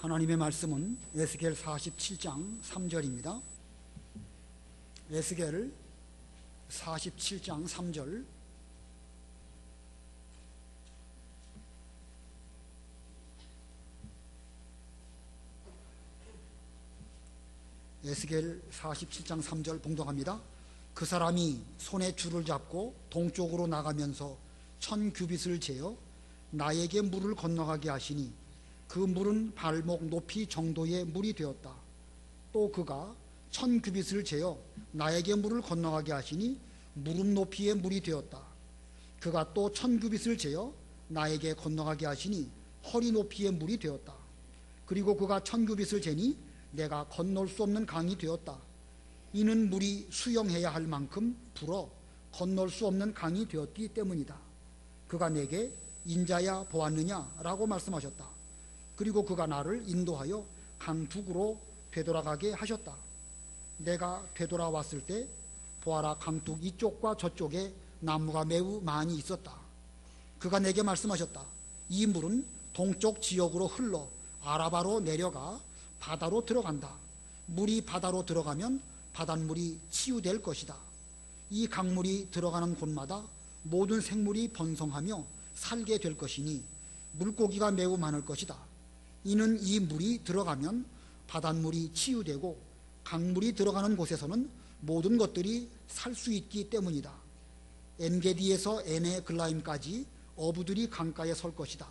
하나님의 말씀은 에스겔 47장 3절입니다. 에스겔 47장 3절. 에스겔 47장 3절 봉독합니다. 그 사람이 손에 줄을 잡고 동쪽으로 나가면서 1000규빗을 재어 나에게 물을 건너가게 하시니 그 물은 발목 높이 정도의 물이 되었다. 또 그가 1000규빗을 재어 나에게 물을 건너가게 하시니 무릎 높이의 물이 되었다. 그가 또 1000규빗을 재어 나에게 건너가게 하시니 허리 높이의 물이 되었다. 그리고 그가 1000규빗을 재니 내가 건널 수 없는 강이 되었다. 이는 물이 수영해야 할 만큼 불어 건널 수 없는 강이 되었기 때문이다. 그가 내게 인자야 보았느냐라고 말씀하셨다. 그리고 그가 나를 인도하여 강 북으로 되돌아가게 하셨다. 내가 되돌아왔을 때 보아라, 강둑 이쪽과 저쪽에 나무가 매우 많이 있었다. 그가 내게 말씀하셨다. 이 물은 동쪽 지역으로 흘러 아라바로 내려가 바다로 들어간다. 물이 바다로 들어가면 바닷물이 치유될 것이다. 이 강물이 들어가는 곳마다 모든 생물이 번성하며 살게 될 것이니 물고기가 매우 많을 것이다. 이는 이 물이 들어가면 바닷물이 치유되고 강물이 들어가는 곳에서는 모든 것들이 살 수 있기 때문이다. 엔게디에서 에네글라임까지 어부들이 강가에 설 것이다.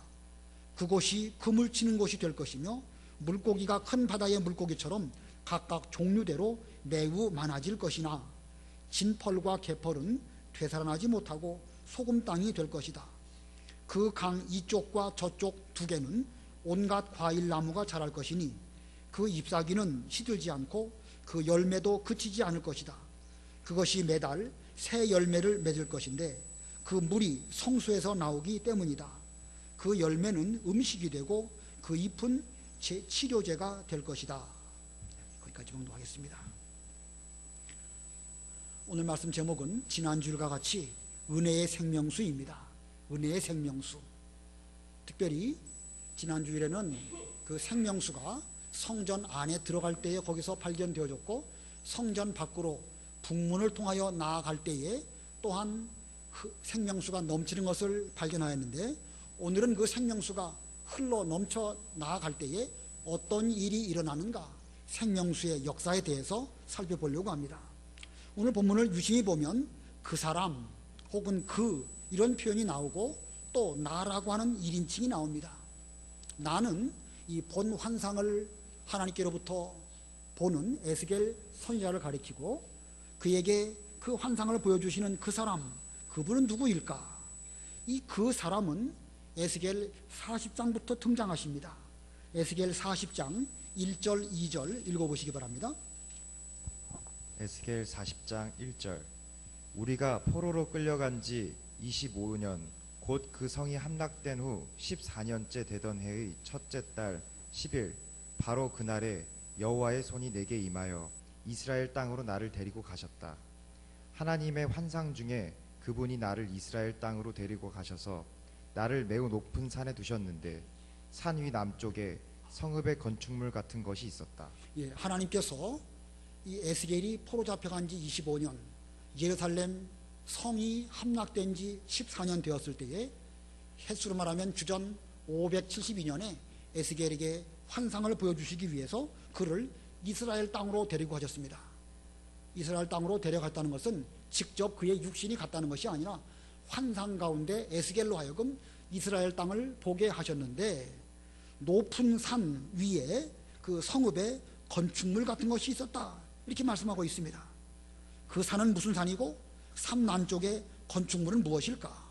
그곳이 그물 치는 곳이 될 것이며 물고기가 큰 바다의 물고기처럼 각각 종류대로 매우 많아질 것이나 진펄과 개펄은 되살아나지 못하고 소금 땅이 될 것이다. 그 강 이쪽과 저쪽 두 개는 온갖 과일나무가 자랄 것이니 그 잎사귀는 시들지 않고 그 열매도 그치지 않을 것이다. 그것이 매달 새 열매를 맺을 것인데 그 물이 성소에서 나오기 때문이다. 그 열매는 음식이 되고 그 잎은 치료제가 될 것이다. 거기까지 봉독하겠습니다. 오늘 말씀 제목은 지난주일과 같이 은혜의 생명수입니다. 은혜의 생명수. 특별히 지난주일에는 그 생명수가 성전 안에 들어갈 때에 거기서 발견되어졌고 성전 밖으로 북문을 통하여 나아갈 때에 또한 생명수가 넘치는 것을 발견하였는데, 오늘은 그 생명수가 흘러 넘쳐 나아갈 때에 어떤 일이 일어나는가, 생명수의 역사에 대해서 살펴보려고 합니다. 오늘 본문을 유심히 보면 그 사람 혹은 그 이런 표현이 나오고 또 나라고 하는 1인칭이 나옵니다. 나는 이 본 환상을 하나님께로부터 보는 에스겔 선지자를 가리키고 그에게 그 환상을 보여주시는 그 사람, 그분은 누구일까? 이 그 사람은 에스겔 40장부터 등장하십니다. 에스겔 40장 1절 2절 읽어보시기 바랍니다. 에스겔 40장 1절. 우리가 포로로 끌려간 지 25년 곧 그 성이 함락된 후 14년째 되던 해의 첫째 달 10일 바로 그날에 여호와의 손이 내게 임하여 이스라엘 땅으로 나를 데리고 가셨다. 하나님의 환상 중에 그분이 나를 이스라엘 땅으로 데리고 가셔서 나를 매우 높은 산에 두셨는데 산 위 남쪽에 성읍의 건축물 같은 것이 있었다. 하나님께서 이 에스겔이 포로 잡혀간 지 25년, 예루살렘 성이 함락된 지 14년 되었을 때에 횟수로 말하면 주전 572년에 에스겔에게 환상을 보여주시기 위해서 그를 이스라엘 땅으로 데리고 가셨습니다. 이스라엘 땅으로 데려갔다는 것은 직접 그의 육신이 갔다는 것이 아니라 환상 가운데 에스겔로 하여금 이스라엘 땅을 보게 하셨는데, 높은 산 위에 그 성읍에 건축물 같은 것이 있었다, 이렇게 말씀하고 있습니다. 그 산은 무슨 산이고 산 남쪽의 건축물은 무엇일까?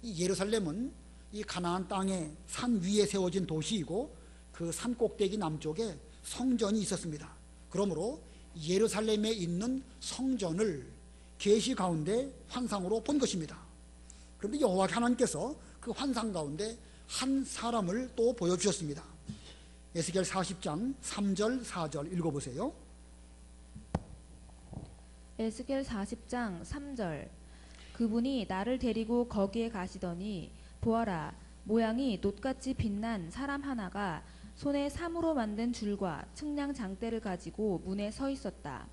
이 예루살렘은 이 가나안 땅의 산 위에 세워진 도시이고 그 산 꼭대기 남쪽에 성전이 있었습니다. 그러므로 예루살렘에 있는 성전을 계시 가운데 환상으로 본 것입니다. 그런데 여호와 하나님께서 그 환상 가운데 한 사람을 또 보여주셨습니다. 에스겔 40장 3절 4절 읽어보세요. 에스겔 40장 3절. 그분이 나를 데리고 거기에 가시더니 보아라, 모양이 놋같이 빛난 사람 하나가 손에 삼으로 만든 줄과 측량 장대를 가지고 문에 서 있었다.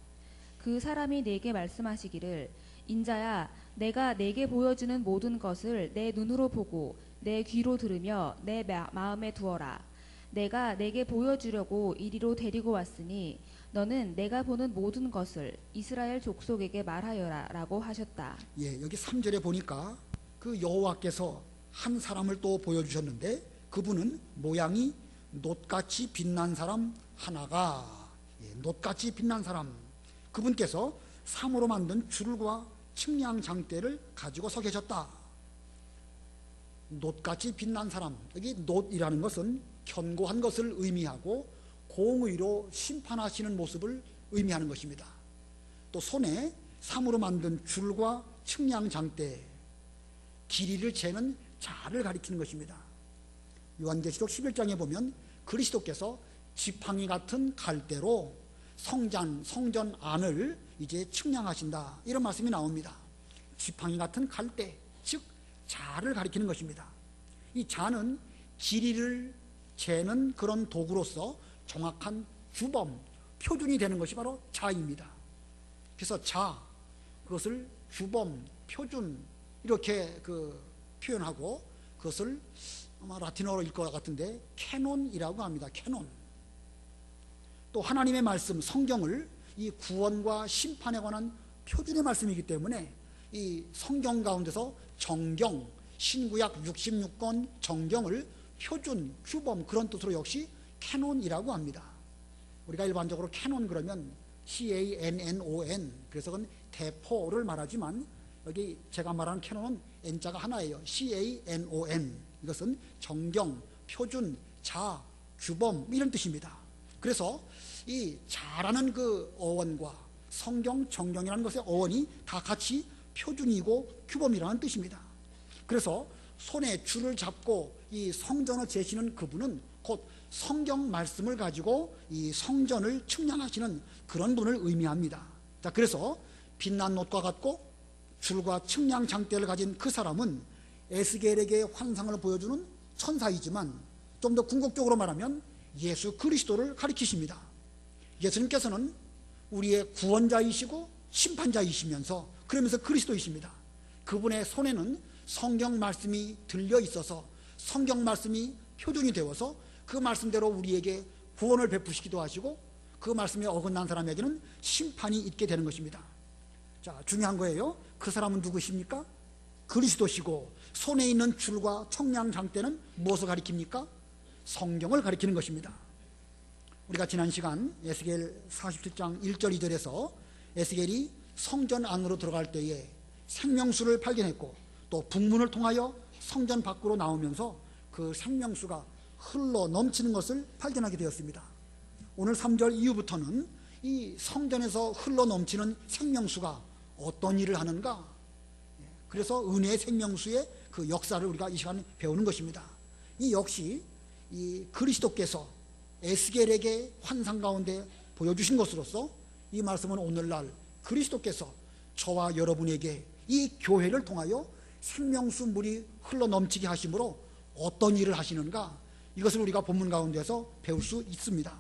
그 사람이 내게 말씀하시기를 인자야 내가 내게 보여주는 모든 것을 내 눈으로 보고 내 귀로 들으며 내 마음에 두어라. 내가 내게 보여주려고 이리로 데리고 왔으니 너는 내가 보는 모든 것을 이스라엘 족속에게 말하여라 라고 하셨다. 예, 여기 3절에 보니까 그 여호와께서 한 사람을 또 보여주셨는데 그분은 모양이 놋같이 빛난 사람 하나가, 예, 놋같이 빛난 사람, 그분께서 삼으로 만든 줄과 측량 장대를 가지고 서 계셨다. 놋같이 빛난 사람, 여기 놋이라는 것은 견고한 것을 의미하고 공의로 심판하시는 모습을 의미하는 것입니다. 또 손에 삼으로 만든 줄과 측량 장대, 길이를 재는 자를 가리키는 것입니다. 요한계시록 11장에 보면 그리스도께서 지팡이 같은 갈대로 성전 안을 이제 측량하신다, 이런 말씀이 나옵니다. 지팡이 같은 갈대, 즉 자를 가리키는 것입니다. 이 자는 길이를 재는 그런 도구로서 정확한 규범, 표준이 되는 것이 바로 자입니다. 그래서 자, 그것을 규범, 표준 이렇게 표현하고 그것을 아마 라틴어로 일 것 같은데 캐논이라고 합니다. 캐논. 또 하나님의 말씀, 성경을 이 구원과 심판에 관한 표준의 말씀이기 때문에 이 성경 가운데서 정경, 신구약 66권 정경을 표준, 규범 그런 뜻으로 역시 캐논이라고 합니다. 우리가 일반적으로 캐논 그러면 CANNON, 그래서 그건 대포를 말하지만 여기 제가 말하는 캐논은 N자가 하나예요. CANON, 이것은 정경, 표준, 자, 규범 이런 뜻입니다. 그래서 이 자라는 그 어원과 성경, 정경이라는 것의 어원이 다 같이 표준이고 규범이라는 뜻입니다. 그래서 손에 줄을 잡고 이 성전을 재시는 그분은 곧 성경 말씀을 가지고 이 성전을 측량하시는 그런 분을 의미합니다. 자, 그래서 빛난 놋과 같고 줄과 측량 장대를 가진 그 사람은 에스겔에게 환상을 보여주는 천사이지만 좀 더 궁극적으로 말하면 예수 그리스도를 가리키십니다. 예수님께서는 우리의 구원자이시고 심판자이시면서 그러면서 그리스도이십니다. 그분의 손에는 성경 말씀이 들려 있어서 성경 말씀이 표준이 되어서 그 말씀대로 우리에게 구원을 베푸시기도 하시고 그 말씀에 어긋난 사람에게는 심판이 있게 되는 것입니다. 자, 중요한 거예요. 그 사람은 누구십니까? 그리스도시고 손에 있는 줄과 청량 장대는 무엇을 가리킵니까? 성경을 가리키는 것입니다. 우리가 지난 시간 에스겔 47장 1절 2절에서 에스겔이 성전 안으로 들어갈 때에 생명수를 발견했고 또 북문을 통하여 성전 밖으로 나오면서 그 생명수가 흘러 넘치는 것을 발견하게 되었습니다. 오늘 3절 이후부터는 이 성전에서 흘러 넘치는 생명수가 어떤 일을 하는가, 그래서 은혜의 생명수의 그 역사를 우리가 이 시간에 배우는 것입니다. 이 역시 이 그리스도께서 에스겔에게 환상 가운데 보여주신 것으로서 이 말씀은 오늘날 그리스도께서 저와 여러분에게 이 교회를 통하여 생명수 물이 흘러 넘치게 하심으로 어떤 일을 하시는가, 이것을 우리가 본문 가운데서 배울 수 있습니다.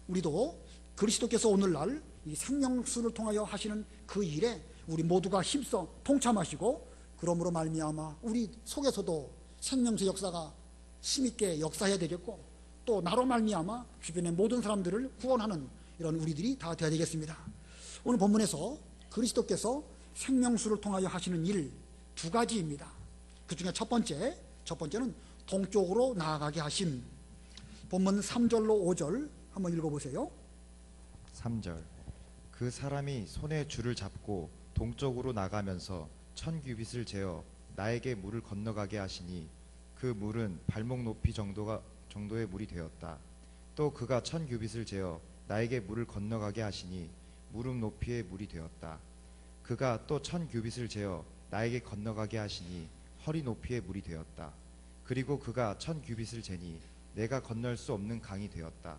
우리도 그리스도께서 오늘날 이 생명수를 통하여 하시는 그 일에 우리 모두가 힘써 동참하시고 그러므로 말미암아 우리 속에서도 생명수 역사가 힘있게 역사해야 되겠고 또 나로 말미암아 주변의 모든 사람들을 구원하는 이런 우리들이 다 되어야 되겠습니다. 오늘 본문에서 그리스도께서 생명수를 통하여 하시는 일 두 가지입니다. 그 중에 첫 번째는 동쪽으로 나아가게 하심. 본문 3절로 5절 한번 읽어보세요. 3절. 그 사람이 손에 줄을 잡고 동쪽으로 나가면서 1000규빗을 재어 나에게 물을 건너가게 하시니 그 물은 발목 높이 정도의 물이 되었다. 또 그가 1000규빗을 재어 나에게 물을 건너가게 하시니 무릎 높이의 물이 되었다. 그가 또 1000규빗을 재어 나에게 건너가게 하시니 허리 높이의 물이 되었다. 그리고 그가 1000규빗을 재니 내가 건널 수 없는 강이 되었다.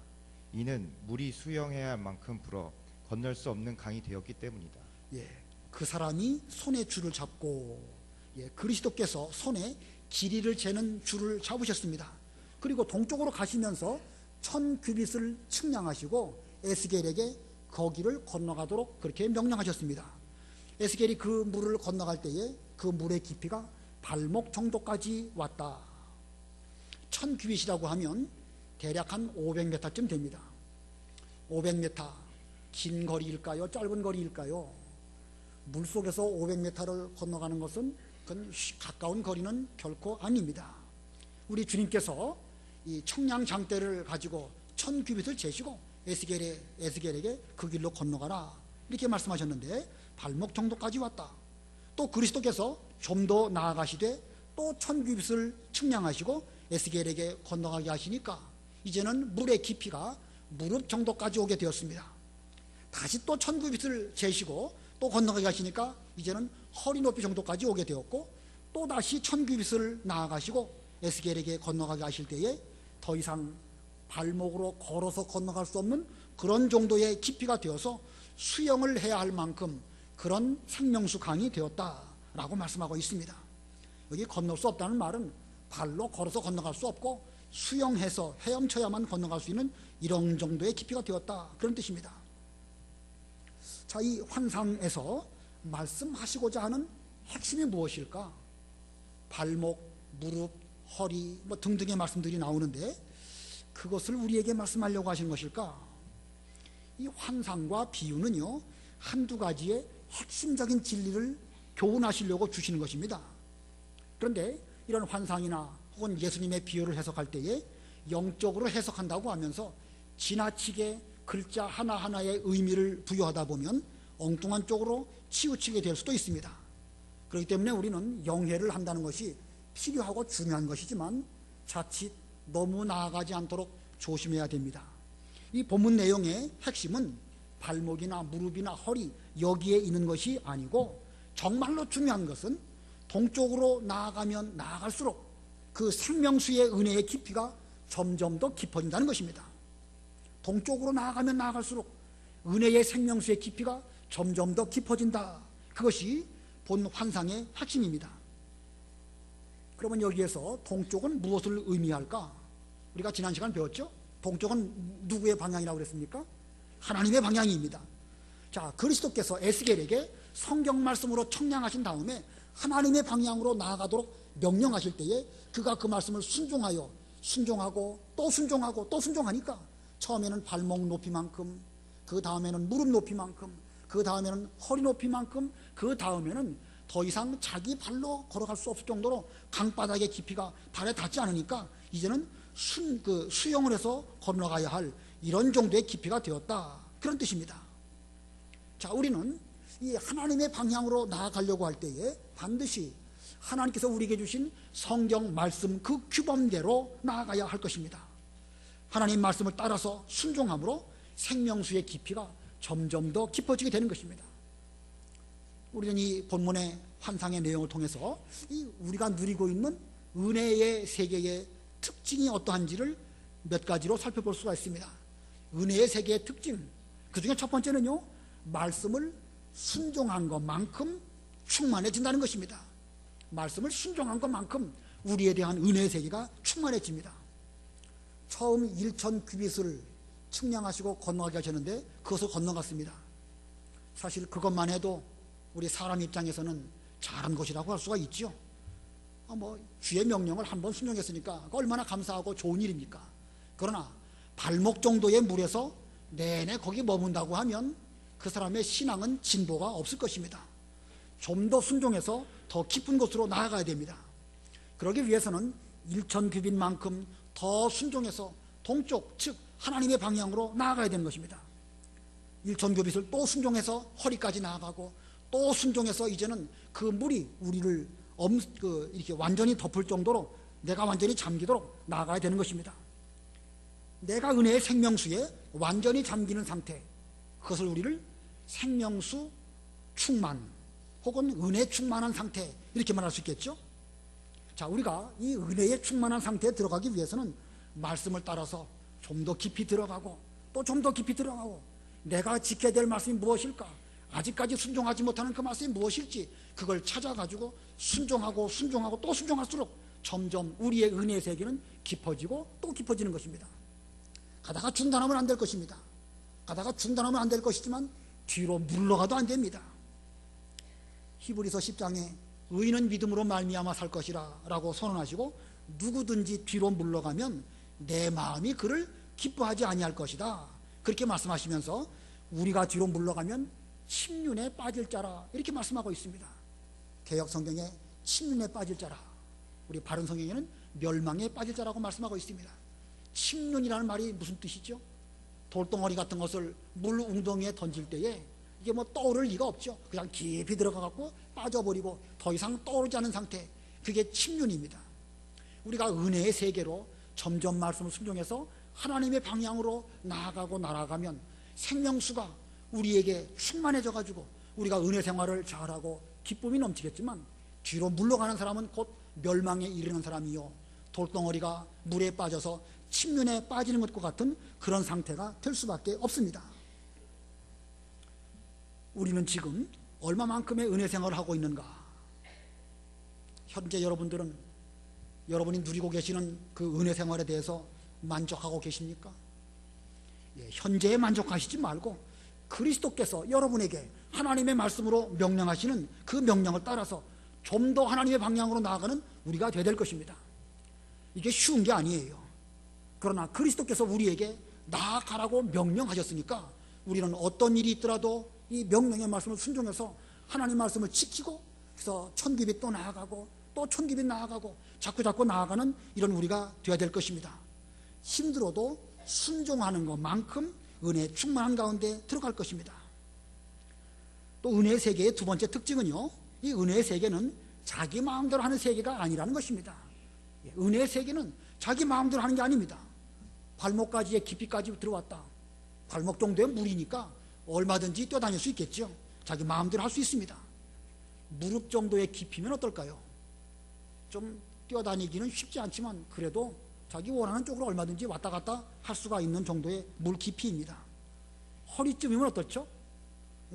이는 물이 수영해야 할 만큼 불어 건널 수 없는 강이 되었기 때문이다. 예, 그 사람이 손에 줄을 잡고, 예, 그리스도께서 손에 길이를 재는 줄을 잡으셨습니다. 그리고 동쪽으로 가시면서 1000규빗을 측량하시고 에스겔에게 거기를 건너가도록 그렇게 명령하셨습니다. 에스겔이 그 물을 건너갈 때에 그 물의 깊이가 발목 정도까지 왔다. 1000규빗이라고 하면 대략 한 500m쯤 됩니다. 500m 긴 거리일까요? 짧은 거리일까요? 물속에서 500m를 건너가는 것은 그건 가까운 거리는 결코 아닙니다. 우리 주님께서 이 청량장대를 가지고 1000규빗을 재시고 에스겔에게 그 길로 건너가라 이렇게 말씀하셨는데 발목 정도까지 왔다. 또 그리스도께서 좀 더 나아가시되 또 1000규빗을 측량하시고 에스겔에게 건너가게 하시니까 이제는 물의 깊이가 무릎 정도까지 오게 되었습니다. 다시 또 1000규빗을 재시고 또 건너가게 하시니까 이제는 허리 높이 정도까지 오게 되었고 또 다시 1000규빗을 나아가시고 에스겔에게 건너가게 하실 때에 더 이상 발목으로 걸어서 건너갈 수 없는 그런 정도의 깊이가 되어서 수영을 해야 할 만큼 그런 생명수 강이 되었다라고 말씀하고 있습니다. 여기 건널 수 없다는 말은 발로 걸어서 건너갈 수 없고 수영해서 헤엄쳐야만 건너갈 수 있는 이런 정도의 깊이가 되었다 그런 뜻입니다. 자, 이 환상에서 말씀하시고자 하는 핵심이 무엇일까? 발목, 무릎, 허리 뭐 등등의 말씀들이 나오는데 그것을 우리에게 말씀하려고 하신 것일까? 이 환상과 비유는요 한두 가지의 핵심적인 진리를 교훈하시려고 주시는 것입니다. 그런데 이런 환상이나 혹은 예수님의 비유를 해석할 때에 영적으로 해석한다고 하면서 지나치게 글자 하나하나의 의미를 부여하다 보면 엉뚱한 쪽으로 치우치게 될 수도 있습니다. 그렇기 때문에 우리는 영해를 한다는 것이 필요하고 중요한 것이지만 자칫 너무 나아가지 않도록 조심해야 됩니다. 이 본문 내용의 핵심은 발목이나 무릎이나 허리 여기에 있는 것이 아니고 정말로 중요한 것은 동쪽으로 나아가면 나아갈수록 그 생명수의 은혜의 깊이가 점점 더 깊어진다는 것입니다. 동쪽으로 나아가면 나아갈수록 은혜의 생명수의 깊이가 점점 더 깊어진다. 그것이 본 환상의 핵심입니다. 그러면 여기에서 동쪽은 무엇을 의미할까? 우리가 지난 시간 배웠죠? 동쪽은 누구의 방향이라고 그랬습니까? 하나님의 방향입니다. 자, 그리스도께서 에스겔에게 성경 말씀으로 청량하신 다음에 하나님의 방향으로 나아가도록 명령하실 때에 그가 그 말씀을 순종하고 또 순종하고 또 순종하니까 처음에는 발목 높이만큼, 그 다음에는 무릎 높이만큼, 그 다음에는 허리 높이만큼, 그 다음에는 더 이상 자기 발로 걸어갈 수 없을 정도로 강바닥의 깊이가 발에 닿지 않으니까 이제는 수영을 해서 건너가야 할 이런 정도의 깊이가 되었다. 그런 뜻입니다. 자, 우리는 이 하나님의 방향으로 나아가려고 할 때에 반드시 하나님께서 우리에게 주신 성경 말씀 그 규범대로 나아가야 할 것입니다. 하나님 말씀을 따라서 순종함으로 생명수의 깊이가 점점 더 깊어지게 되는 것입니다. 우리는 이 본문의 환상의 내용을 통해서 이 우리가 누리고 있는 은혜의 세계의 특징이 어떠한지를 몇 가지로 살펴볼 수가 있습니다. 은혜의 세계의 특징, 그 중에 첫 번째는요, 말씀을 순종한 것만큼 충만해진다는 것입니다. 말씀을 순종한 것만큼 우리에 대한 은혜의 세계가 충만해집니다. 처음 1000규빗을 측량하시고 건너가게 하셨는데 그것을 건너갔습니다. 사실 그것만 해도 우리 사람 입장에서는 잘한 것이라고 할 수가 있죠. 주의 명령을 한번 순종했으니까 얼마나 감사하고 좋은 일입니까? 그러나 발목 정도의 물에서 내내 거기 머문다고 하면 그 사람의 신앙은 진보가 없을 것입니다. 좀 더 순종해서 더 깊은 곳으로 나아가야 됩니다. 그러기 위해서는 1000규빗만큼 더 순종해서 동쪽 즉 하나님의 방향으로 나아가야 되는 것입니다. 1000규빗을 또 순종해서 허리까지 나아가고 또 순종해서 이제는 그 물이 우리를 이렇게 완전히 덮을 정도로 내가 완전히 잠기도록 나아가야 되는 것입니다. 내가 은혜의 생명수에 완전히 잠기는 상태, 그것을 우리를 생명수 충만 혹은 은혜 충만한 상태 이렇게 말할 수 있겠죠. 자, 우리가 이 은혜의 충만한 상태에 들어가기 위해서는 말씀을 따라서 좀 더 깊이 들어가고 또 좀 더 깊이 들어가고 내가 지켜야 될 말씀이 무엇일까, 아직까지 순종하지 못하는 그 말씀이 무엇일지 그걸 찾아가지고 순종하고 또 순종할수록 점점 우리의 은혜의 세계는 깊어지고 또 깊어지는 것입니다. 가다가 중단하면 안 될 것입니다. 가다가 중단하면 안 될 것이지만 뒤로 물러가도 안 됩니다. 히브리서 10장에 의인은 믿음으로 말미암아 살 것이라 라고 선언하시고 누구든지 뒤로 물러가면 내 마음이 그를 기뻐하지 아니할 것이다, 그렇게 말씀하시면서 우리가 뒤로 물러가면 침륜에 빠질 자라 이렇게 말씀하고 있습니다. 개역 성경에 침륜에 빠질 자라, 우리 바른 성경에는 멸망에 빠질 자라고 말씀하고 있습니다. 침륜이라는 말이 무슨 뜻이죠? 돌덩어리 같은 것을 물 웅덩이에 던질 때에 이게 뭐 떠오를 리가 없죠. 그냥 깊이 들어가 갖고 빠져버리고 더 이상 떠오르지 않은 상태, 그게 침륜입니다. 우리가 은혜의 세계로 점점 말씀을 순종해서 하나님의 방향으로 나아가면 생명수가 우리에게 충만해져 가지고 우리가 은혜 생활을 잘하고 기쁨이 넘치겠지만 뒤로 물러가는 사람은 곧 멸망에 이르는 사람이요 돌덩어리가 물에 빠져서 침륜에 빠지는 것과 같은 그런 상태가 될 수밖에 없습니다. 우리는 지금 얼마만큼의 은혜 생활을 하고 있는가? 현재 여러분들은 여러분이 누리고 계시는 그 은혜 생활에 대해서 만족하고 계십니까? 현재에 만족하시지 말고 그리스도께서 여러분에게 하나님의 말씀으로 명령하시는 그 명령을 따라서 좀 더 하나님의 방향으로 나아가는 우리가 되어야 될 것입니다. 이게 쉬운 게 아니에요. 그러나 그리스도께서 우리에게 나아가라고 명령하셨으니까 우리는 어떤 일이 있더라도 이 명령의 말씀을 순종해서 하나님 말씀을 지키고, 그래서 천국이 또 나아가고 또 천국이 나아가고 자꾸 나아가는 이런 우리가 되어야 될 것입니다. 힘들어도 순종하는 것만큼 은혜 충만한 가운데 들어갈 것입니다. 또 은혜의 세계의 두 번째 특징은요, 이 은혜의 세계는 자기 마음대로 하는 세계가 아니라는 것입니다. 은혜의 세계는 자기 마음대로 하는 게 아닙니다. 발목까지의 깊이까지 들어왔다. 발목 정도의 물이니까 얼마든지 뛰어다닐 수 있겠죠. 자기 마음대로 할 수 있습니다. 무릎 정도의 깊이면 어떨까요? 좀 뛰어다니기는 쉽지 않지만 그래도 자기 원하는 쪽으로 얼마든지 왔다 갔다 할 수가 있는 정도의 물 깊이입니다. 허리쯤이면 어떻죠?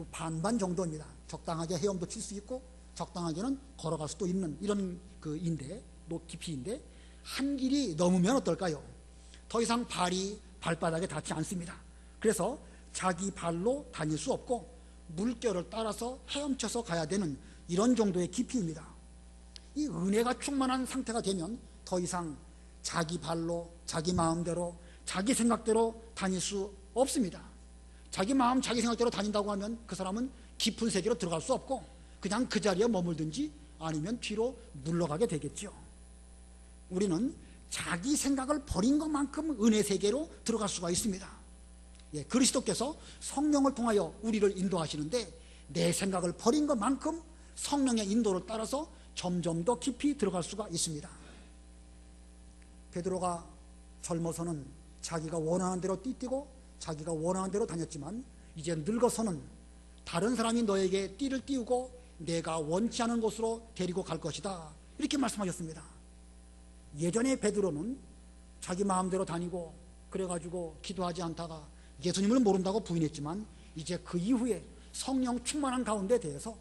반반 정도입니다. 적당하게 헤엄도 칠 수 있고 적당하게는 걸어갈 수도 있는 이런 깊이인데 한 길이 넘으면 어떨까요? 더 이상 발이 발바닥에 닿지 않습니다. 그래서 자기 발로 다닐 수 없고 물결을 따라서 헤엄쳐서 가야 되는 이런 정도의 깊이입니다. 이 은혜가 충만한 상태가 되면 더 이상 자기 발로 자기 마음대로 자기 생각대로 다닐 수 없습니다. 자기 마음 자기 생각대로 다닌다고 하면 그 사람은 깊은 세계로 들어갈 수 없고 그냥 그 자리에 머물든지 아니면 뒤로 물러가게 되겠죠. 우리는 자기 생각을 버린 것만큼 은혜 세계로 들어갈 수가 있습니다. 그리스도께서 성령을 통하여 우리를 인도하시는데 내 생각을 버린 것만큼 성령의 인도를 따라서 점점 더 깊이 들어갈 수가 있습니다. 베드로가 젊어서는 자기가 원하는 대로 띠뛰고 자기가 원하는 대로 다녔지만 이제 늙어서는 다른 사람이 너에게 띠를 띄우고 내가 원치 않은 곳으로 데리고 갈 것이다, 이렇게 말씀하셨습니다. 예전에 베드로는 자기 마음대로 다니고 그래가지고 기도하지 않다가 예수님을 모른다고 부인했지만 이제 그 이후에 성령 충만한 가운데 대해서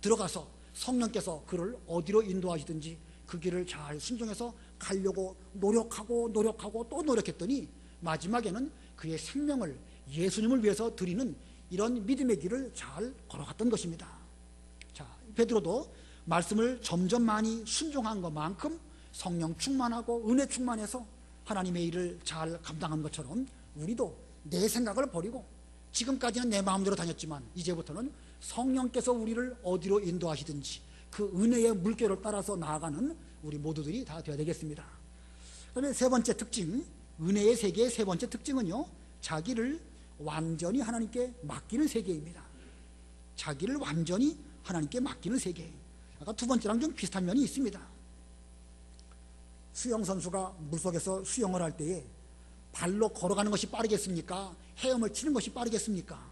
들어가서 성령께서 그를 어디로 인도하시든지 그 길을 잘 순종해서 가려고 노력하고 또 노력했더니 마지막에는 그의 생명을 예수님을 위해서 드리는 이런 믿음의 길을 잘 걸어갔던 것입니다. 자, 베드로도 말씀을 점점 많이 순종한 것만큼 성령 충만하고 은혜 충만해서 하나님의 일을 잘 감당한 것처럼 우리도 내 생각을 버리고 지금까지는 내 마음대로 다녔지만 이제부터는 성령께서 우리를 어디로 인도하시든지 그 은혜의 물결을 따라서 나아가는 우리 모두들이 다 되어야 되겠습니다. 그다음에 세 번째 특징, 은혜의 세계의 세 번째 특징은요, 자기를 완전히 하나님께 맡기는 세계입니다. 자기를 완전히 하나님께 맡기는 세계. 아까 두 번째랑 좀 비슷한 면이 있습니다. 수영선수가 물속에서 수영을 할 때에 발로 걸어가는 것이 빠르겠습니까? 헤엄을 치는 것이 빠르겠습니까?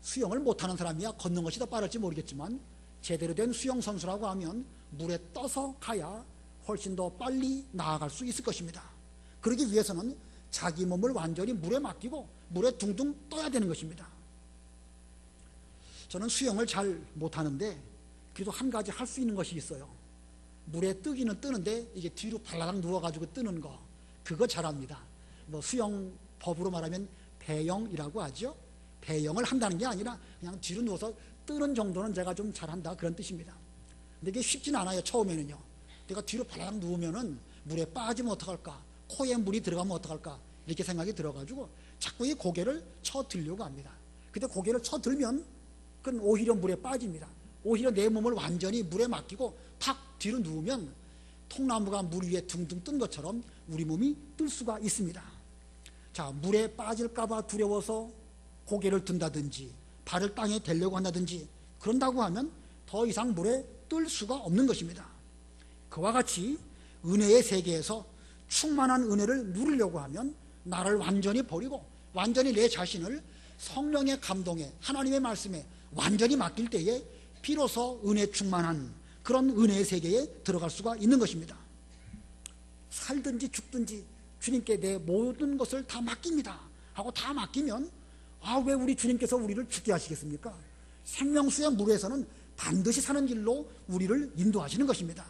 수영을 못하는 사람이야 걷는 것이 더 빠를지 모르겠지만 제대로 된 수영선수라고 하면 물에 떠서 가야 훨씬 더 빨리 나아갈 수 있을 것입니다. 그러기 위해서는 자기 몸을 완전히 물에 맡기고 물에 둥둥 떠야 되는 것입니다. 저는 수영을 잘 못하는데 그래도 한 가지 할 수 있는 것이 있어요. 물에 뜨기는 뜨는데 이게 뒤로 발라당 누워가지고 뜨는 거, 그거 잘합니다. 뭐 수영 법으로 말하면 배영이라고 하죠. 배영을 한다는 게 아니라 그냥 뒤로 누워서 뜨는 정도는 제가 좀 잘한다, 그런 뜻입니다. 근데 이게 쉽진 않아요. 처음에는요. 내가 뒤로 바닥 누우면은 물에 빠지면 어떡할까, 코에 물이 들어가면 어떡할까, 이렇게 생각이 들어가지고 자꾸 이 고개를 쳐 들려고 합니다. 근데 고개를 쳐 들면 그건 오히려 물에 빠집니다. 오히려 내 몸을 완전히 물에 맡기고 탁 뒤로 누우면 통나무가 물 위에 둥둥 뜬 것처럼 우리 몸이 뜰 수가 있습니다. 자, 물에 빠질까봐 두려워서 고개를 든다든지 발을 땅에 대려고 한다든지 그런다고 하면 더 이상 물에 뜰 수가 없는 것입니다. 그와 같이 은혜의 세계에서 충만한 은혜를 누리려고 하면 나를 완전히 버리고 완전히 내 자신을 성령의 감동에, 하나님의 말씀에 완전히 맡길 때에 비로소 은혜 충만한 그런 은혜의 세계에 들어갈 수가 있는 것입니다. 살든지 죽든지 주님께 내 모든 것을 다 맡깁니다 하고 다 맡기면, 왜 우리 주님께서 우리를 죽게 하시겠습니까? 생명수의 물에서는 반드시 사는 길로 우리를 인도하시는 것입니다.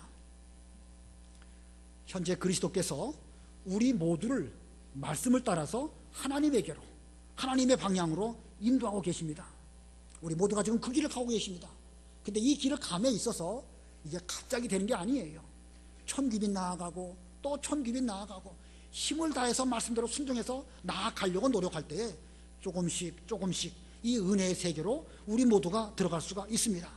현재 그리스도께서 우리 모두를 말씀을 따라서 하나님에게로, 하나님의 방향으로 인도하고 계십니다. 우리 모두가 지금 그 길을 가고 계십니다. 근데 이 길을 감에 있어서 이게 갑자기 되는 게 아니에요. 천규빗 나아가고 또 천규빗 나아가고 힘을 다해서 말씀대로 순종해서 나아가려고 노력할 때에 조금씩 조금씩 이 은혜의 세계로 우리 모두가 들어갈 수가 있습니다.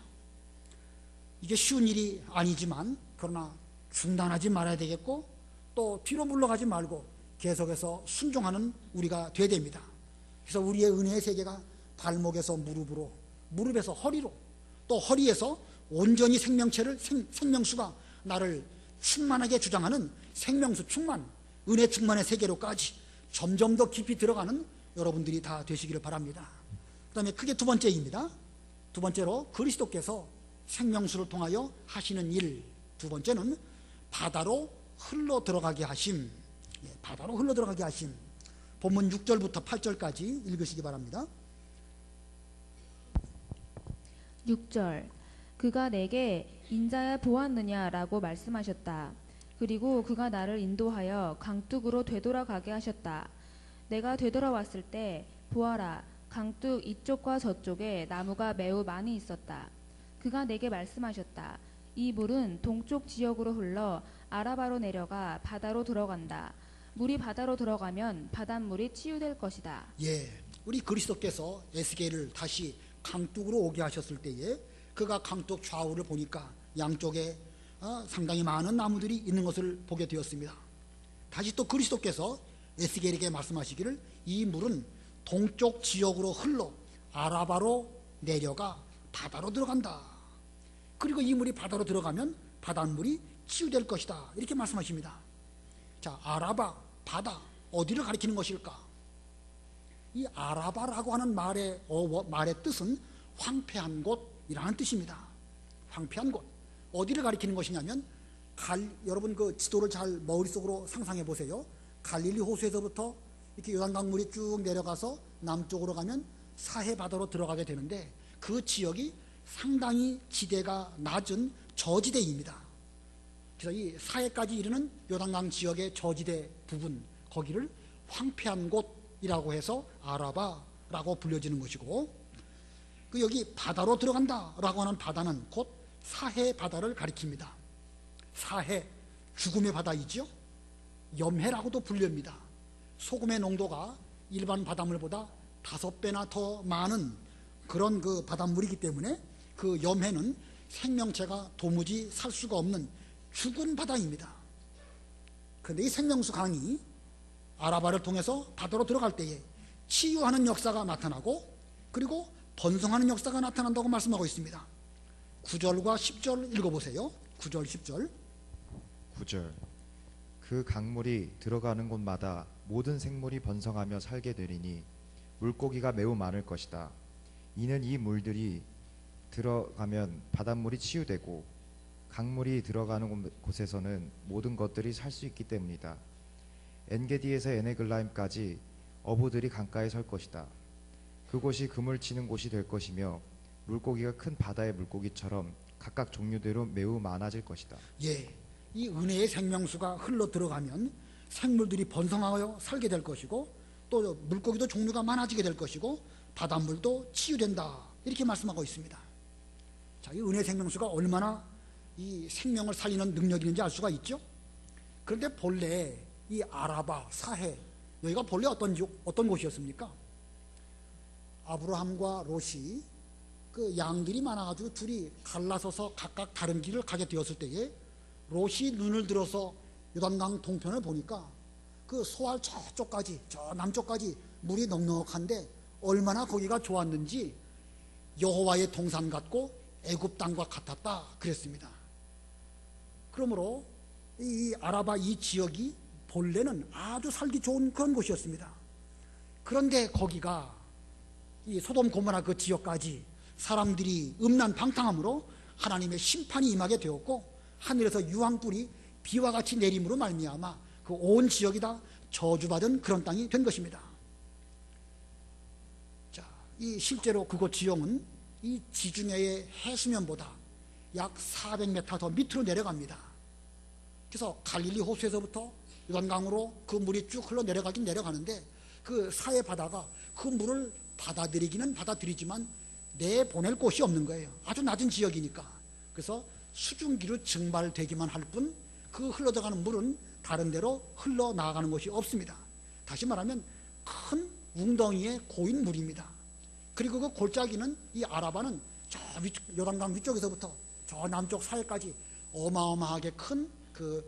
이게 쉬운 일이 아니지만 그러나 중단하지 말아야 되겠고 또 뒤로 물러가지 말고 계속해서 순종하는 우리가 돼야 됩니다. 그래서 우리의 은혜의 세계가 발목에서 무릎으로, 무릎에서 허리로, 또 허리에서 온전히 생명수가 나를 충만하게 주장하는 생명수 충만, 은혜 충만의 세계로까지 점점 더 깊이 들어가는 여러분들이 다 되시기를 바랍니다. 그 다음에 크게 두 번째입니다. 두 번째로 그리스도께서 생명수를 통하여 하시는 일, 두 번째는 바다로 흘러 들어가게 하심. 바다로 흘러 들어가게 하심. 본문 6절부터 8절까지 읽으시기 바랍니다. 6절. 그가 내게 인자야 보았느냐라고 말씀하셨다. 그리고 그가 나를 인도하여 강둑으로 되돌아가게 하셨다. 내가 되돌아왔을 때 보아라, 강둑 이쪽과 저쪽에 나무가 매우 많이 있었다. 그가 내게 말씀하셨다. 이 물은 동쪽 지역으로 흘러 아라바로 내려가 바다로 들어간다. 물이 바다로 들어가면 바닷물이 치유될 것이다. 우리 그리스도께서 에스겔을 다시 강둑으로 오게 하셨을 때에 그가 강둑 좌우를 보니까 양쪽에 상당히 많은 나무들이 있는 것을 보게 되었습니다. 다시 또 그리스도께서 에스겔에게 말씀하시기를 이 물은 동쪽 지역으로 흘러 아라바로 내려가 바다로 들어간다. 그리고 이 물이 바다로 들어가면 바닷물이 치유될 것이다. 이렇게 말씀하십니다. 자, 아라바, 바다, 어디를 가리키는 것일까? 이 아라바라고 하는 말의 뜻은 황폐한 곳이라는 뜻입니다. 황폐한 곳. 어디를 가리키는 것이냐면 여러분 그 지도를 잘 머릿속으로 상상해 보세요. 갈릴리 호수에서부터 이렇게 요단강물이 쭉 내려가서 남쪽으로 가면 사해 바다로 들어가게 되는데 그 지역이 상당히 지대가 낮은 저지대입니다. 그래서 이 사해까지 이르는 요단강 지역의 저지대 부분, 거기를 황폐한 곳이라고 해서 아라바라고 불려지는 것이고, 그 여기 바다로 들어간다라고 하는 바다는 곧 사해 바다를 가리킵니다. 사해, 죽음의 바다이죠. 염해라고도 불립니다. 소금의 농도가 일반 바닷물보다 5배나 더 많은 그런 그 바닷물이기 때문에 그 염해는 생명체가 도무지 살 수가 없는 죽은 바다입니다. 그런데 이 생명수 강이 아라바를 통해서 바다로 들어갈 때에 치유하는 역사가 나타나고 그리고 번성하는 역사가 나타난다고 말씀하고 있습니다. 9절과 10절 읽어보세요. 9절 10절. 9절. 그 강물이 들어가는 곳마다 모든 생물이 번성하며 살게 되리니 물고기가 매우 많을 것이다. 이는 이 물들이 들어가면 바닷물이 치유되고 강물이 들어가는 곳에서는 모든 것들이 살 수 있기 때문이다. 엔게디에서 에네글라임까지 어부들이 강가에 설 것이다. 그곳이 그물 치는 곳이 될 것이며 물고기가 큰 바다의 물고기처럼 각각 종류대로 매우 많아질 것이다. 이 은혜의 생명수가 흘러 들어가면 생물들이 번성하여 살게 될 것이고 또 물고기도 종류가 많아지게 될 것이고 바닷물도 치유된다, 이렇게 말씀하고 있습니다. 자, 이 은혜 생명수가 얼마나 이 생명을 살리는 능력이 있는지 알 수가 있죠. 그런데 본래 이 아라바 사해, 여기가 본래 어떤 곳이었습니까? 아브라함과 롯이 그 양들이 많아가지고 둘이 갈라서서 각각 다른 길을 가게 되었을 때에 롯이 눈을 들어서 요단강 동편을 보니까 그 소알 저쪽까지, 저 남쪽까지 물이 넉넉한데 얼마나 거기가 좋았는지 여호와의 동산 같고 애굽 땅과 같았다 그랬습니다. 그러므로 이 아라바 이 지역이 본래는 아주 살기 좋은 그런 곳이었습니다. 그런데 거기가 이 소돔 고모라 그 지역까지 사람들이 음란방탕함으로 하나님의 심판이 임하게 되었고 하늘에서 유황불이 비와 같이 내림으로 말미암아 그 온 지역이 다 저주받은 그런 땅이 된 것입니다. 자, 이 실제로 그곳 지형은 이 지중해의 해수면보다 약 400m 더 밑으로 내려갑니다. 그래서 갈릴리 호수에서부터 요단강으로 그 물이 쭉 흘러 내려가긴 내려가는데 그 사해 바다가 그 물을 받아들이기는 받아들이지만 내보낼 곳이 없는 거예요. 아주 낮은 지역이니까. 그래서 수증기로 증발되기만 할 뿐 그 흘러들어가는 물은 다른 데로 흘러나가는 곳이 없습니다. 다시 말하면 큰 웅덩이의 고인 물입니다. 그리고 그 골짜기는 이 아라바는 저 요단강 위쪽에서부터 저 남쪽 사해까지 어마어마하게 큰 그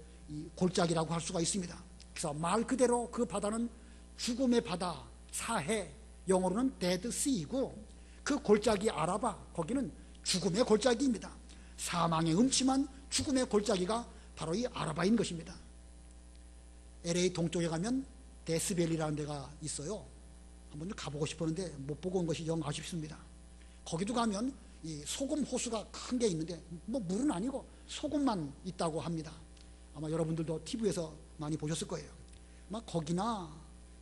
골짜기라고 할 수가 있습니다. 그래서 말 그대로 그 바다는 죽음의 바다, 사해, 영어로는 데드 씨이고 그 골짜기 아라바, 거기는 죽음의 골짜기입니다. 사망의 음침한 죽음의 골짜기가 바로 이 아라바인 것입니다. LA 동쪽에 가면 데스밸리라는 데가 있어요. 한번 좀 가보고 싶었는데 못 보고 온 것이 영 아쉽습니다. 거기도 가면 이 소금 호수가 큰 게 있는데 뭐 물은 아니고 소금만 있다고 합니다. 아마 여러분들도 TV에서 많이 보셨을 거예요. 아마 거기나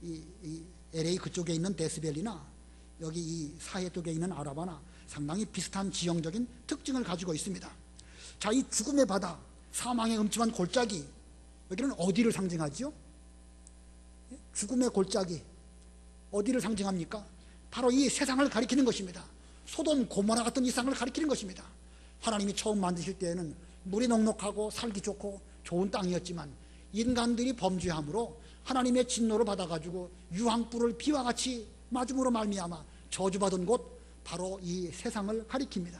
이 LA 그쪽에 있는 데스밸리나 여기 이 사해 쪽에 있는 아라바나 상당히 비슷한 지형적인 특징을 가지고 있습니다. 자, 이 죽음의 바다, 사망의 음침한 골짜기, 여기는 어디를 상징하지요? 죽음의 골짜기, 어디를 상징합니까? 바로 이 세상을 가리키는 것입니다. 소돔 고모라 같은 이 세상을 가리키는 것입니다. 하나님이 처음 만드실 때에는 물이 넉넉하고 살기 좋고 좋은 땅이었지만 인간들이 범죄함으로 하나님의 진노를 받아가지고 유황불을 비와 같이 맞음으로 말미암아 저주받은 곳, 바로 이 세상을 가리킵니다.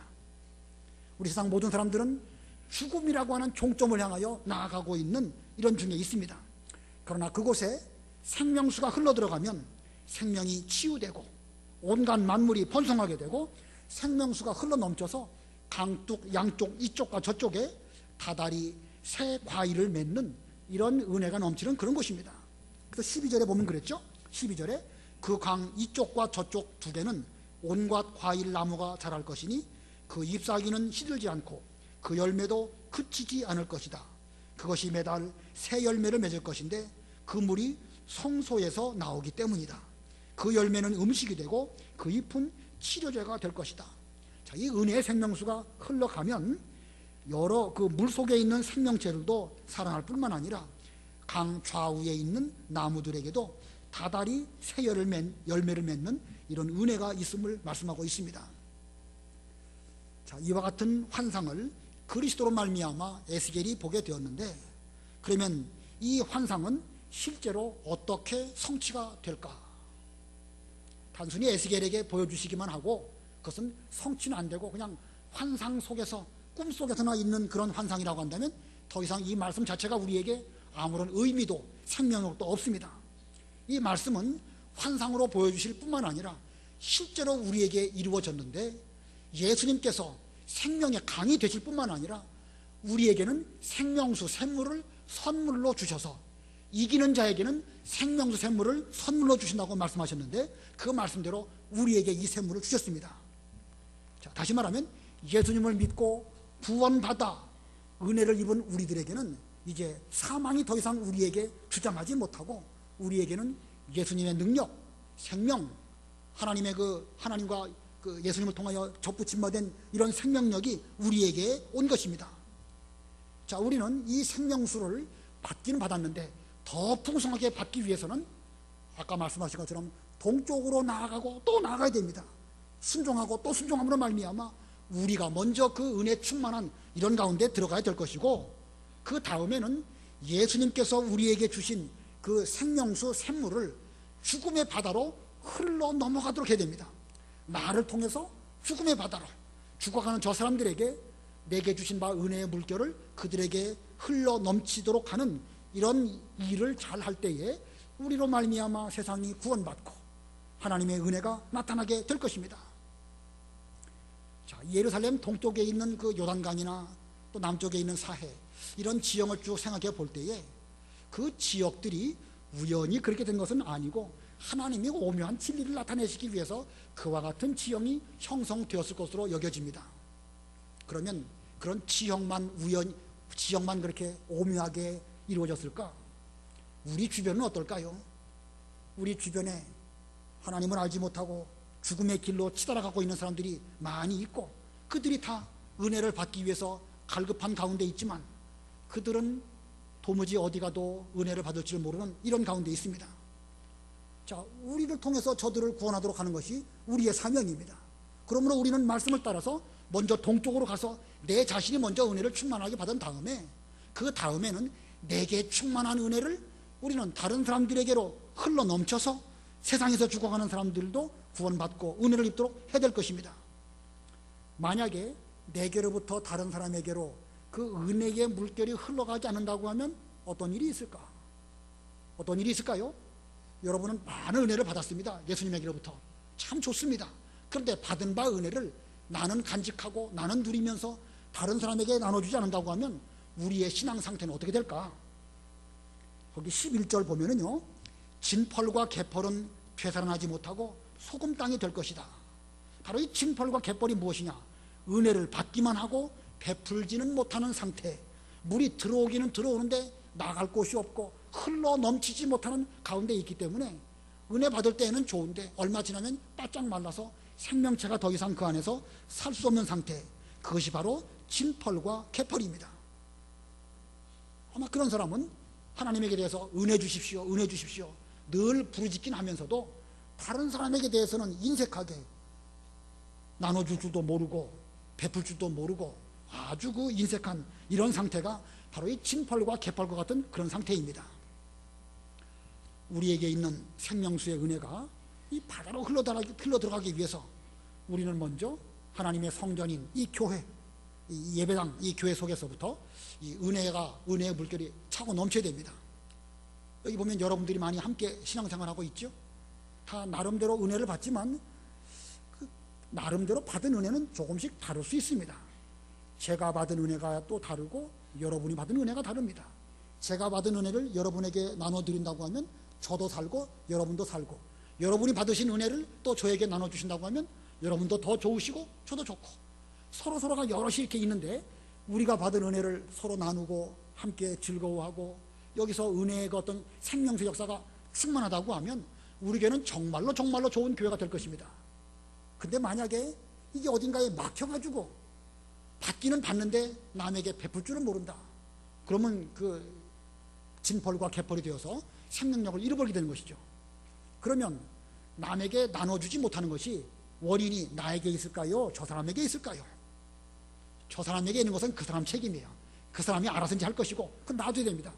우리 세상 모든 사람들은 죽음이라고 하는 종점을 향하여 나아가고 있는 이런 중에 있습니다. 그러나 그곳에 생명수가 흘러들어가면 생명이 치유되고 온갖 만물이 번성하게 되고 생명수가 흘러넘쳐서 강둑 양쪽 이쪽과 저쪽에 다달이 새 과일을 맺는 이런 은혜가 넘치는 그런 곳입니다. 그래서 12절에 보면 그랬죠. 12절에 그 강 이쪽과 저쪽 두 개는 온갖 과일 나무가 자랄 것이니 그 잎사귀는 시들지 않고 그 열매도 그치지 않을 것이다. 그것이 매달 새 열매를 맺을 것인데 그 물이 성소에서 나오기 때문이다. 그 열매는 음식이 되고 그 잎은 치료제가 될 것이다. 자, 이 은혜의 생명수가 흘러가면 여러 그 물 속에 있는 생명체들도 살아날 뿐만 아니라 강 좌우에 있는 나무들에게도 다달이 새 열매를 맺는 이런 은혜가 있음을 말씀하고 있습니다. 자, 이와 같은 환상을 그리스도로 말미암아 에스겔이 보게 되었는데, 그러면 이 환상은 실제로 어떻게 성취가 될까? 단순히 에스겔에게 보여주시기만 하고 그것은 성취는 안 되고 그냥 환상 속에서 꿈속에서나 있는 그런 환상이라고 한다면 더 이상 이 말씀 자체가 우리에게 아무런 의미도 생명력도 없습니다. 이 말씀은 환상으로 보여주실 뿐만 아니라 실제로 우리에게 이루어졌는데 예수님께서 생명의 강이 되실 뿐만 아니라 우리에게는 생명수 샘물을 선물로 주셔서 이기는 자에게는 생명수 샘물을 선물로 주신다고 말씀하셨는데 그 말씀대로 우리에게 이 샘물을 주셨습니다. 자, 다시 말하면 예수님을 믿고 구원받아 은혜를 입은 우리들에게는 이제 사망이 더 이상 우리에게 주장하지 못하고 우리에게는 예수님의 능력, 생명, 하나님과 그 예수님을 통하여 접붙임받은 이런 생명력이 우리에게 온 것입니다. 자, 우리는 이 생명수를 받기는 받았는데 더 풍성하게 받기 위해서는 아까 말씀하신 것처럼 동쪽으로 나아가고 또 나아가야 됩니다. 순종하고 또 순종함으로 말미암아 우리가 먼저 그 은혜 충만한 이런 가운데 들어가야 될 것이고, 그 다음에는 예수님께서 우리에게 주신 그 생명수 샘물을 죽음의 바다로 흘러 넘어가도록 해야 됩니다. 나를 통해서 죽음의 바다로 죽어가는 저 사람들에게 내게 주신 바 은혜의 물결을 그들에게 흘러 넘치도록 하는 이런 일을 잘 할 때에 우리로 말미암아 세상이 구원받고 하나님의 은혜가 나타나게 될 것입니다. 자, 예루살렘 동쪽에 있는 그 요단강이나 또 남쪽에 있는 사해, 이런 지형을 쭉 생각해 볼 때에 그 지역들이 우연히 그렇게 된 것은 아니고 하나님이 오묘한 진리를 나타내시기 위해서 그와 같은 지형이 형성되었을 것으로 여겨집니다. 그러면 그런 지형만 그렇게 오묘하게 이루어졌을까? 우리 주변은 어떨까요? 우리 주변에 하나님을 알지 못하고 죽음의 길로 치달아가고 있는 사람들이 많이 있고, 그들이 다 은혜를 받기 위해서 갈급한 가운데 있지만 그들은 도무지 어디 가도 은혜를 받을 줄 모르는 이런 가운데 있습니다. 자, 우리를 통해서 저들을 구원하도록 하는 것이 우리의 사명입니다. 그러므로 우리는 말씀을 따라서 먼저 동쪽으로 가서 내 자신이 먼저 은혜를 충만하게 받은 다음에, 그 다음에는 내게 충만한 은혜를 우리는 다른 사람들에게로 흘러 넘쳐서 세상에서 죽어가는 사람들도 구원받고 은혜를 입도록 해야 될 것입니다. 만약에 내게로부터 다른 사람에게로 그 은혜의 물결이 흘러가지 않는다고 하면 어떤 일이 있을까? 어떤 일이 있을까요? 여러분은 많은 은혜를 받았습니다. 예수님에게로부터. 참 좋습니다. 그런데 받은 바 은혜를 나는 간직하고 나는 누리면서 다른 사람에게 나눠주지 않는다고 하면 우리의 신앙 상태는 어떻게 될까? 거기 11절 보면은요, 진펄과 개펄은 되살아나지 못하고 소금 땅이 될 것이다. 바로 이 진펄과 개펄이 무엇이냐? 은혜를 받기만 하고 베풀지는 못하는 상태, 물이 들어오기는 들어오는데 나갈 곳이 없고 흘러 넘치지 못하는 가운데 있기 때문에 은혜 받을 때에는 좋은데 얼마 지나면 바짝 말라서 생명체가 더 이상 그 안에서 살 수 없는 상태, 그것이 바로 진펄과 개펄입니다. 아마 그런 사람은 하나님에게 대해서 은혜 주십시오, 은혜 주십시오 늘 부르짖긴 하면서도 다른 사람에게 대해서는 인색하게 나눠줄 줄도 모르고 베풀 줄도 모르고 아주 그 인색한 이런 상태가 바로 이 진펄과 개펄과 같은 그런 상태입니다. 우리에게 있는 생명수의 은혜가 이 바다로 흘러 들어가기 위해서 우리는 먼저 하나님의 성전인 이 교회, 이 예배당, 이 교회 속에서부터 이 은혜의 물결이 차고 넘쳐야 됩니다. 여기 보면 여러분들이 많이 함께 신앙생활하고 있죠. 다 나름대로 은혜를 받지만 그 나름대로 받은 은혜는 조금씩 다를 수 있습니다. 제가 받은 은혜가 또 다르고 여러분이 받은 은혜가 다릅니다. 제가 받은 은혜를 여러분에게 나눠드린다고 하면 저도 살고 여러분도 살고, 여러분이 받으신 은혜를 또 저에게 나눠주신다고 하면 여러분도 더 좋으시고 저도 좋고, 서로가 여럿이 이렇게 있는데 우리가 받은 은혜를 서로 나누고 함께 즐거워하고 여기서 은혜의 어떤 생명수 역사가 충만하다고 하면 우리 교회는 정말로 좋은 교회가 될 것입니다. 근데 만약에 이게 어딘가에 막혀가지고 받기는 받는데 남에게 베풀 줄은 모른다, 그러면 그 진펄과 개펄이 되어서 생명력을 잃어버리게 되는 것이죠. 그러면 남에게 나눠주지 못하는 것이 원인이 나에게 있을까요? 저 사람에게 있을까요? 저 사람에게 있는 것은 그 사람 책임이에요. 그 사람이 알아서 이제 할 것이고 그건 놔둬야 됩니다.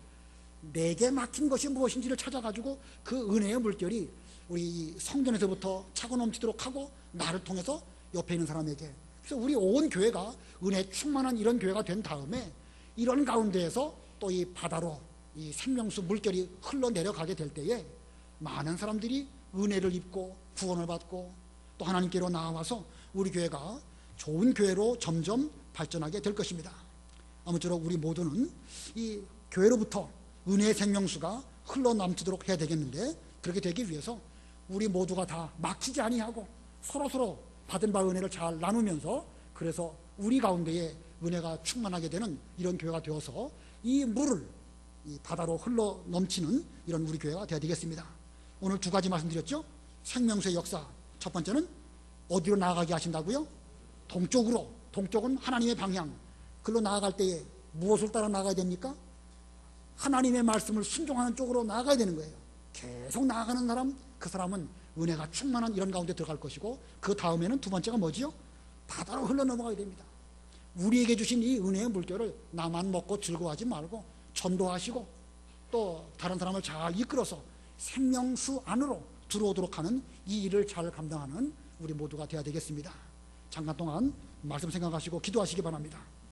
내게 막힌 것이 무엇인지를 찾아가지고 그 은혜의 물결이 우리 성전에서부터 차고 넘치도록 하고 나를 통해서 옆에 있는 사람에게, 그래서 우리 온 교회가 은혜 충만한 이런 교회가 된 다음에 이런 가운데에서 또 이 바다로 이 생명수 물결이 흘러내려가게 될 때에 많은 사람들이 은혜를 입고 구원을 받고 또 하나님께로 나와서 우리 교회가 좋은 교회로 점점 발전하게 될 것입니다. 아무쪼록 우리 모두는 이 교회로부터 은혜의 생명수가 흘러넘치도록 해야 되겠는데, 그렇게 되기 위해서 우리 모두가 다 막히지 아니하고 서로 받은 바 은혜를 잘 나누면서, 그래서 우리 가운데에 은혜가 충만하게 되는 이런 교회가 되어서 이 물을 이 바다로 흘러 넘치는 이런 우리 교회가 되어야 되겠습니다. 오늘 두 가지 말씀드렸죠. 생명수의 역사, 첫 번째는 어디로 나아가게 하신다고요? 동쪽으로. 동쪽은 하나님의 방향. 그로 나아갈 때에 무엇을 따라 나아가야 됩니까? 하나님의 말씀을 순종하는 쪽으로 나아가야 되는 거예요. 계속 나아가는 사람, 그 사람은 은혜가 충만한 이런 가운데 들어갈 것이고, 그 다음에는 두 번째가 뭐지요? 바다로 흘러 넘어가야 됩니다. 우리에게 주신 이 은혜의 물결을 나만 먹고 즐거워하지 말고 전도하시고 또 다른 사람을 잘 이끌어서 생명수 안으로 들어오도록 하는 이 일을 잘 감당하는 우리 모두가 되어야 되겠습니다. 잠깐 동안 말씀 생각하시고 기도하시기 바랍니다.